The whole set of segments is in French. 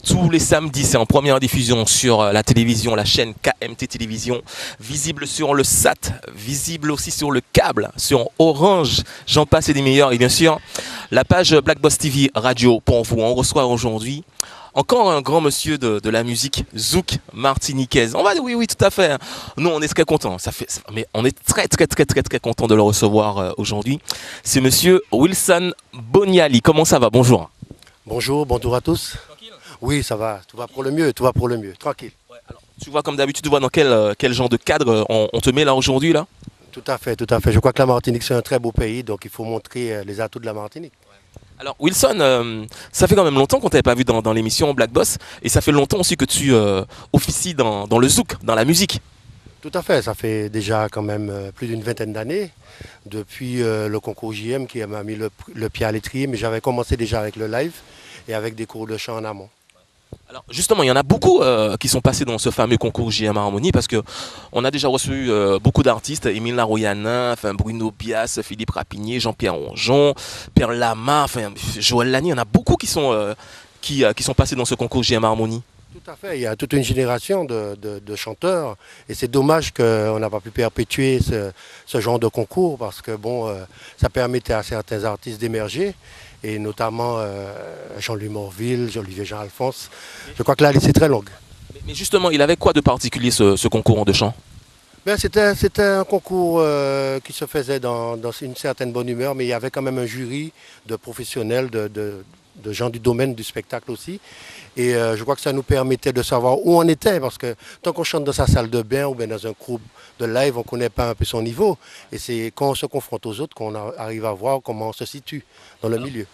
Tous les samedis, c'est en première diffusion sur la télévision, la chaîne KMT Télévision, visible sur le SAT, visible aussi sur le câble, sur Orange, j'en passe et des meilleurs. Et bien sûr, la page Black Boss TV Radio pour vous. On reçoit aujourd'hui encore un grand monsieur de la musique, Zouk Martiniquaise. On va dire oui, tout à fait. Nous, on est très contents. Mais on est très content de le recevoir aujourd'hui. C'est monsieur Wilson Boniali. Comment ça va? Bonjour. Bonjour à tous. Tranquille? Oui, ça va. Tout va pour le mieux, tranquille. Ouais, alors, tu vois, comme d'habitude, tu vois dans quel genre de cadre on te met là aujourd'hui là? Tout à fait. Je crois que la Martinique, c'est un très beau pays, donc il faut montrer les atouts de la Martinique. Alors Wilson, ça fait quand même longtemps qu'on ne t'avait pas vu dans l'émission Black Boss, et ça fait longtemps aussi que tu officies dans le zouk, dans la musique. Tout à fait, ça fait déjà quand même plus d'une vingtaine d'années, depuis le concours JM qui m'a mis le pied à l'étrier, mais j'avais commencé déjà avec le live et avec des cours de chant en amont. Alors justement, il y en a beaucoup qui sont passés dans ce fameux concours JM Harmonie, parce qu'on a déjà reçu beaucoup d'artistes, Émile Laroyanin, Bruno Bias, Philippe Rapinier, Jean-Pierre Onjon, Pierre Lama, Joël Lani. Il y en a beaucoup qui sont passés dans ce concours JM Harmonie. Tout à fait, il y a toute une génération de chanteurs et c'est dommage qu'on n'a pas pu perpétuer ce genre de concours parce que ça permettait à certains artistes d'émerger et notamment Jean-Louis Morville, Olivier Jean-Alphonse. Je crois que la liste est très longue. Mais justement, il avait quoi de particulier ce concours de chant? C'était un concours qui se faisait dans une certaine bonne humeur, mais il y avait quand même un jury de professionnels, de gens du domaine du spectacle aussi. Et je crois que ça nous permettait de savoir où on était, parce que tant qu'on chante dans sa salle de bain ou bien dans un groupe de live, on ne connaît pas un peu son niveau. Et c'est quand on se confronte aux autres qu'on arrive à voir comment on se situe dans le milieu.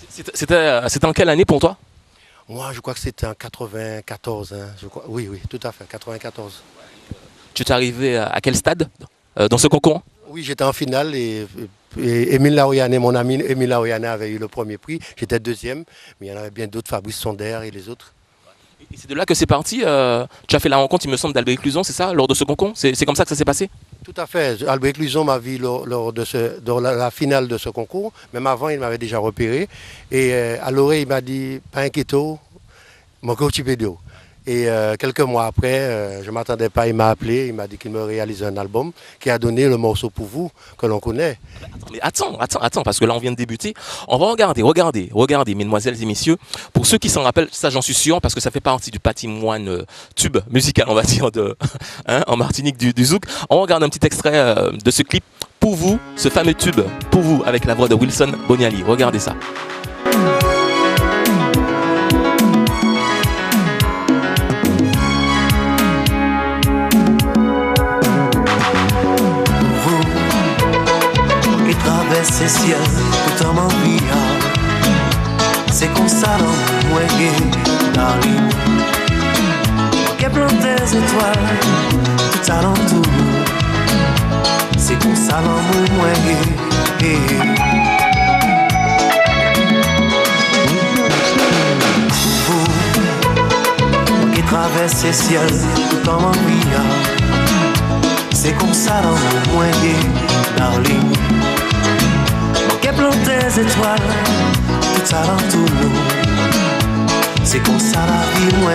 C'était en quelle année pour toi? Moi, je crois que c'était en 94. Je crois. Oui, tout à fait, 94. Tu t'es arrivé à quel stade dans ce concours? Oui, j'étais en finale et Émile Laroyané, mon ami Émile Laroyané avait eu le premier prix. J'étais deuxième, mais il y en avait bien d'autres, Fabrice Sonder et les autres. Et c'est de là que c'est parti. Tu as fait la rencontre, il me semble, d'Albert Cluzon, c'est ça, lors de ce concours? C'est comme ça que ça s'est passé? Tout à fait. Albert Cluzon m'a vu lors de la finale de ce concours. Même avant, il m'avait déjà repéré. Et à l'oreille, il m'a dit « Pas inquiéto, mon coach vidéo ». Et quelques mois après, je ne m'attendais pas, il m'a appelé, il m'a dit qu'il me réalisait un album qui a donné le morceau Pour vous, que l'on connaît. Mais attends, parce que là on vient de débuter. On va regardez, mesdemoiselles et messieurs. Pour ceux qui s'en rappellent, ça j'en suis sûr, parce que ça fait partie du patrimoine tube musical, on va dire, en Martinique du zouk. On regarde un petit extrait de ce clip, Pour vous, ce fameux tube, Pour vous, avec la voix de Wilson Boniali. Regardez ça. C'est ciel, tout en m'envia. C'est comme ça dans mon darling. Qu'elle plante des étoiles, tout alentour. C'est comme ça dans mon Vous qui traversez le ciel, tout en m'envia. C'est comme ça dans mon darling. Qu'elle plante des étoiles, tout alentour. C'est comme ça la vie, moi.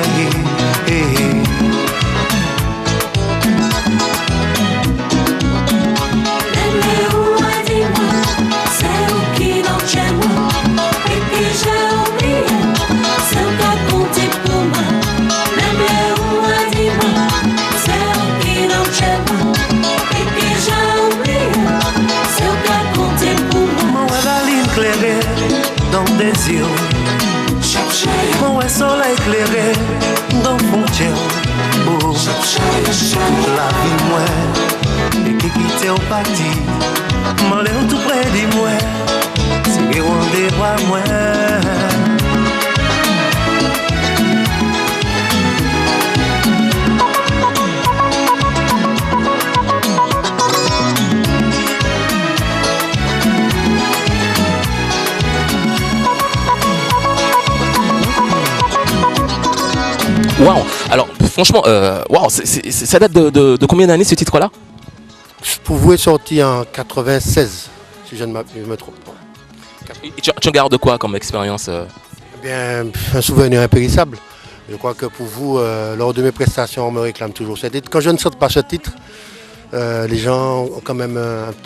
C'est où qui n'en tient moi, et que j'ai oublié, c'est où qu'a compté pour moi. L'aime-le, dis-moi, c'est où qui n'en tient moi, et que j'ai oublié, c'est où qu'a compté pour moi. Éclairé dans des yeux, mon soleil éclairé dans frontière. Oh, la vie moi, et qui quitte au parti, m'en l'air tout près de moi, c'est que on dévoile moi. Waouh! Alors franchement, ça date de combien d'années ce titre-là? Pour vous est sorti en 96, si je ne me trompe pas. Et tu gardes quoi comme expérience Eh bien, un souvenir impérissable. Je crois que pour vous, lors de mes prestations, on me réclame toujours ce titre. Quand je ne saute pas ce titre, les gens ont quand même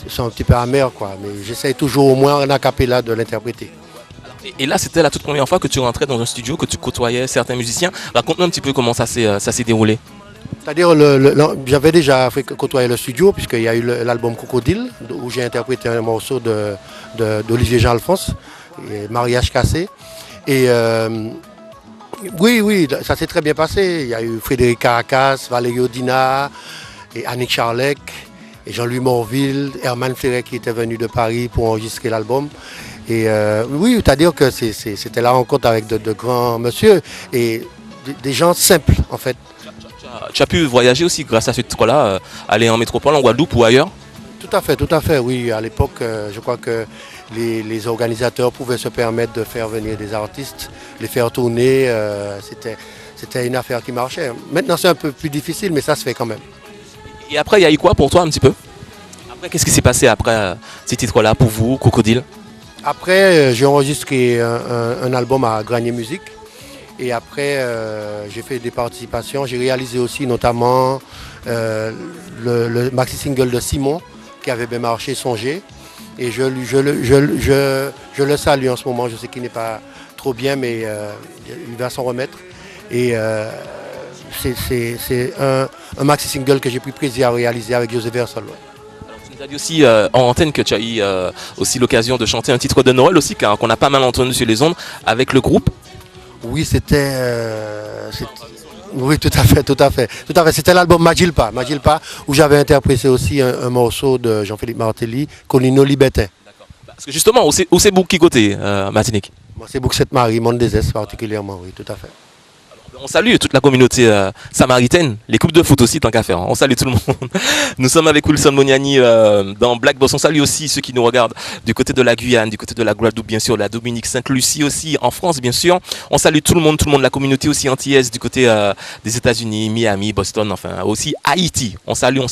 sont un petit peu amers, quoi. Mais j'essaye toujours au moins en acapella de l'interpréter. Et là, c'était la toute première fois que tu rentrais dans un studio, que tu côtoyais certains musiciens. Raconte-nous un petit peu comment ça s'est déroulé. C'est-à-dire, j'avais déjà côtoyé le studio, puisqu'il y a eu l'album Crocodile, où j'ai interprété un morceau d'Olivier Jean-Alphonse, Mariage cassé. Et oui, ça s'est très bien passé. Il y a eu Frédéric Caracas, Valérie Odina, et Annick Charlec, et Jean-Louis Morville, Herman Ferret qui était venu de Paris pour enregistrer l'album. Et oui, c'est-à-dire que c'était la rencontre avec de grands messieurs et des gens simples en fait. Tu as pu voyager aussi grâce à ce titre-là, aller en métropole, en Guadeloupe ou ailleurs? Tout à fait, oui. À l'époque, je crois que les organisateurs pouvaient se permettre de faire venir des artistes, les faire tourner. C'était une affaire qui marchait. Maintenant, c'est un peu plus difficile, mais ça se fait quand même. Et après, il y a eu quoi pour toi un petit peu? Après, qu'est-ce qui s'est passé après ces titres-là pour vous, Crocodile? Après, j'ai enregistré un album à Granier Musique. Et après, j'ai fait des participations. J'ai réalisé aussi notamment le maxi-single de Simon, qui avait bien marché, Songer. Et je le salue en ce moment. Je sais qu'il n'est pas trop bien, mais il va s'en remettre. Et c'est un maxi-single que j'ai pris plaisir à réaliser avec José Versol. Tu nous as dit aussi en antenne que tu as eu aussi l'occasion de chanter un titre de Noël aussi, qu'on a pas mal entendu sur les ondes, avec le groupe. Oui, oui, tout à fait. C'était l'album Magilpa, où j'avais interprété aussi un morceau de Jean-Philippe Martelly, Colino Libertin. Parce que justement, où c'est Bouk qui côté, Martinique? Moi, c'est Bouk Sainte-Marie, Mont-des-Esses particulièrement, oui, tout à fait. On salue toute la communauté samaritaine, les coupes de foot aussi, tant qu'à faire. On salue tout le monde. Nous sommes avec Wilson Moniani dans Black Boss. On salue aussi ceux qui nous regardent du côté de la Guyane, du côté de la Guadeloupe, bien sûr, la Dominique, Sainte-Lucie aussi, en France, bien sûr. On salue tout le monde, la communauté aussi antillaise du côté des États-Unis, Miami, Boston, enfin aussi Haïti. On salue tout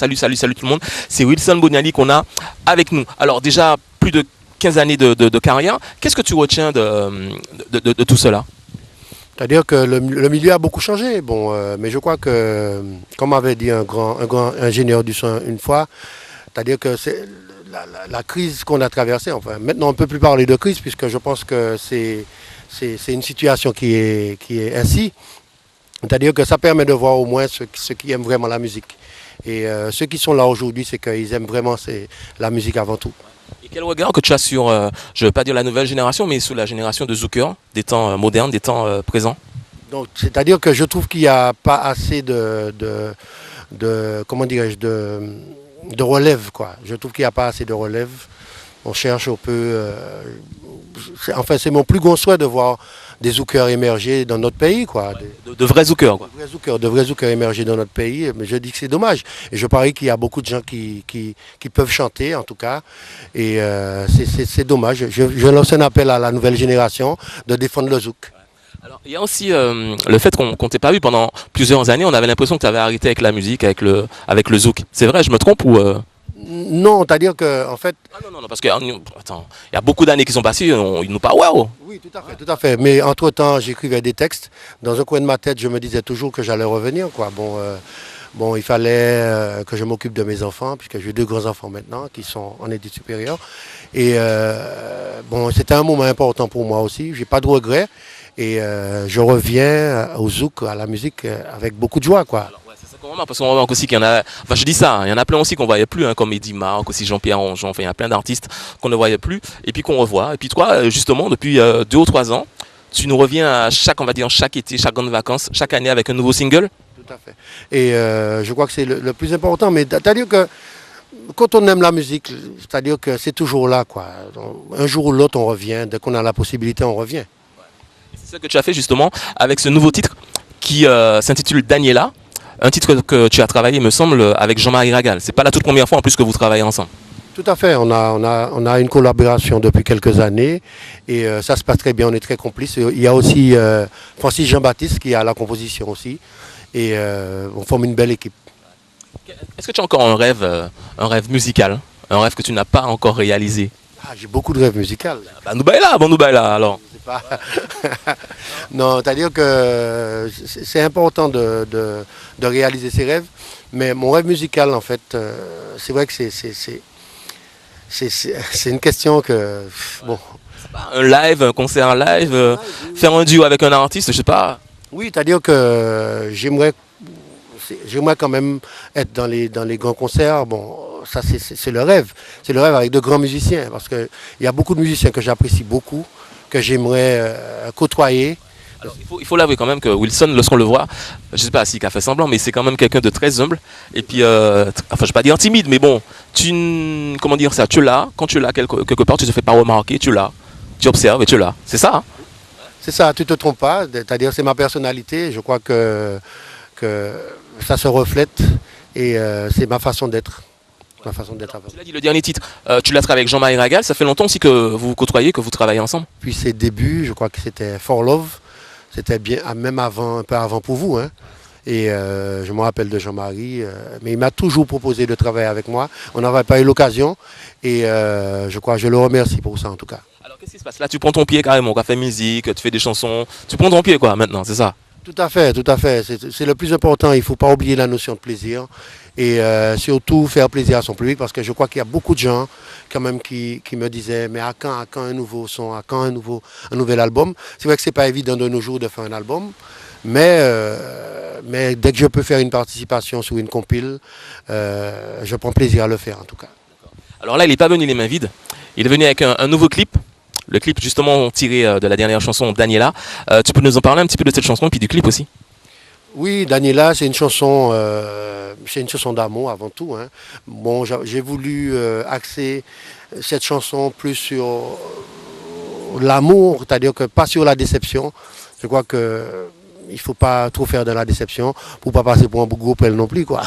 le monde. C'est Wilson Moniani qu'on a avec nous. Alors déjà, plus de 15 années de carrière. Qu'est-ce que tu retiens de tout cela? C'est-à-dire que le milieu a beaucoup changé, mais je crois que, comme avait dit un grand ingénieur du son une fois, c'est-à-dire que c'est la crise qu'on a traversée, enfin maintenant on ne peut plus parler de crise puisque je pense que c'est une situation qui est ainsi, c'est-à-dire que ça permet de voir au moins ceux qui aiment vraiment la musique. Et ceux qui sont là aujourd'hui, c'est qu'ils aiment vraiment la musique avant tout. Et quel regard que tu as sur, je ne veux pas dire la nouvelle génération, mais sur la génération de zoukers, des temps modernes, des temps présents? Donc, c'est-à-dire que je trouve qu'il n'y a pas assez comment dirais-je, de relève, quoi. Je trouve qu'il n'y a pas assez de relève. On cherche un peu... enfin, c'est mon plus grand souhait de voir des zoukers émerger dans notre pays, quoi. De vrais zoukers, quoi. De vrais zoukers émerger dans notre pays, mais je dis que c'est dommage. Et je parie qu'il y a beaucoup de gens qui peuvent chanter, en tout cas. Et c'est dommage. Je lance un appel à la nouvelle génération de défendre le zouk. Alors, il y a aussi le fait qu'on ne t'ait pas vu pendant plusieurs années. On avait l'impression que tu avais arrêté avec la musique, avec le zouk. C'est vrai, je me trompe ou Non, c'est-à-dire que, en fait... Ah non, parce que, attends, il y a beaucoup d'années qui sont passées, ils nous parlent, waouh! Oui, tout à fait. Mais entre-temps, j'écrivais des textes. Dans un coin de ma tête, je me disais toujours que j'allais revenir, quoi. Bon, il fallait que je m'occupe de mes enfants, puisque j'ai 2 grands-enfants maintenant, qui sont en études supérieures. Et c'était un moment important pour moi aussi. J'ai pas de regrets. Et je reviens au zouk, à la musique, avec beaucoup de joie, quoi. Parce qu'on remarque aussi qu'il y en a, enfin je dis ça, il y en a plein aussi qu'on ne voyait plus, comme Eddy Marc, aussi Jean-Pierre Ronjon, enfin il y a plein d'artistes qu'on ne voyait plus et puis qu'on revoit. Et puis toi, justement, depuis 2 ou 3 ans, tu nous reviens à chaque été, chaque grande vacances, chaque année avec un nouveau single. Tout à fait. Et je crois que c'est le plus important, mais c'est-à-dire que quand on aime la musique, c'est-à-dire que c'est toujours là, quoi. Un jour ou l'autre, on revient, dès qu'on a la possibilité, on revient. C'est ce que tu as fait justement avec ce nouveau titre qui s'intitule Daniela. Un titre que tu as travaillé, il me semble, avec Jean-Marie Ragal. C'est pas la toute première fois en plus que vous travaillez ensemble. Tout à fait. On a une collaboration depuis quelques années et ça se passe très bien. On est très complices. Il y a aussi Francis Jean-Baptiste qui est à la composition aussi et on forme une belle équipe. Est-ce que tu as encore un rêve musical, un rêve que tu n'as pas encore réalisé? J'ai beaucoup de rêves musicaux. Nous baille là alors. pas. Non, c'est-à-dire que c'est important de réaliser ses rêves, mais mon rêve musical, en fait, c'est vrai que c'est une question que, bon. Un live, un concert live, faire un duo avec un artiste, je sais pas. Oui, c'est-à-dire que j'aimerais quand même être dans les grands concerts. Bon, ça c'est le rêve. C'est le rêve avec de grands musiciens, parce qu'il y a beaucoup de musiciens que j'apprécie beaucoup, que j'aimerais côtoyer. Alors, il faut l'avouer quand même que Wilson, lorsqu'on le voit, je sais pas s'il a fait semblant, mais c'est quand même quelqu'un de très humble. Et puis, enfin, je vais pas dire timide, mais bon, comment dire ça, tu l'as, quand tu l'as quelque part, tu te fais pas remarquer, tu l'as, tu observes et tu l'as. C'est ça, hein? C'est ça, tu te trompes pas. C'est-à-dire, c'est ma personnalité. Je crois que ça se reflète et c'est ma façon d'être. Ma façon d'être avant. Tu l'as dit, le dernier titre, tu l'as travaillé avec Jean-Marie Ragal, ça fait longtemps aussi que vous vous côtoyez, que vous travaillez ensemble. Puis ses débuts, je crois que c'était For Love. C'était bien, même avant, un peu avant pour vous, hein. Et je me rappelle de Jean-Marie, mais il m'a toujours proposé de travailler avec moi. On n'avait pas eu l'occasion et je crois que je le remercie pour ça en tout cas. Alors qu'est-ce qui se passe? Là, tu prends ton pied carrément, tu fais musique, tu fais des chansons, tu prends ton pied quoi maintenant, c'est ça? Tout à fait, tout à fait. C'est le plus important. Il ne faut pas oublier la notion de plaisir et surtout faire plaisir à son public parce que je crois qu'il y a beaucoup de gens quand même qui me disaient mais à quand un nouveau son, à quand un nouvel album. C'est vrai que c'est pas évident de nos jours de faire un album, mais dès que je peux faire une participation sur une compile, je prends plaisir à le faire en tout cas. Alors là, il n'est pas venu les mains vides, il est venu avec un nouveau clip. Le clip justement tiré de la dernière chanson Daniela. Tu peux nous en parler un petit peu de cette chanson et puis du clip aussi? Oui, Daniela, c'est une chanson d'amour avant tout, hein. Bon, j'ai voulu axer cette chanson plus sur l'amour, c'est-à-dire que pas sur la déception. Je crois que il ne faut pas trop faire de la déception pour ne pas passer pour un gros pelle non plus, quoi.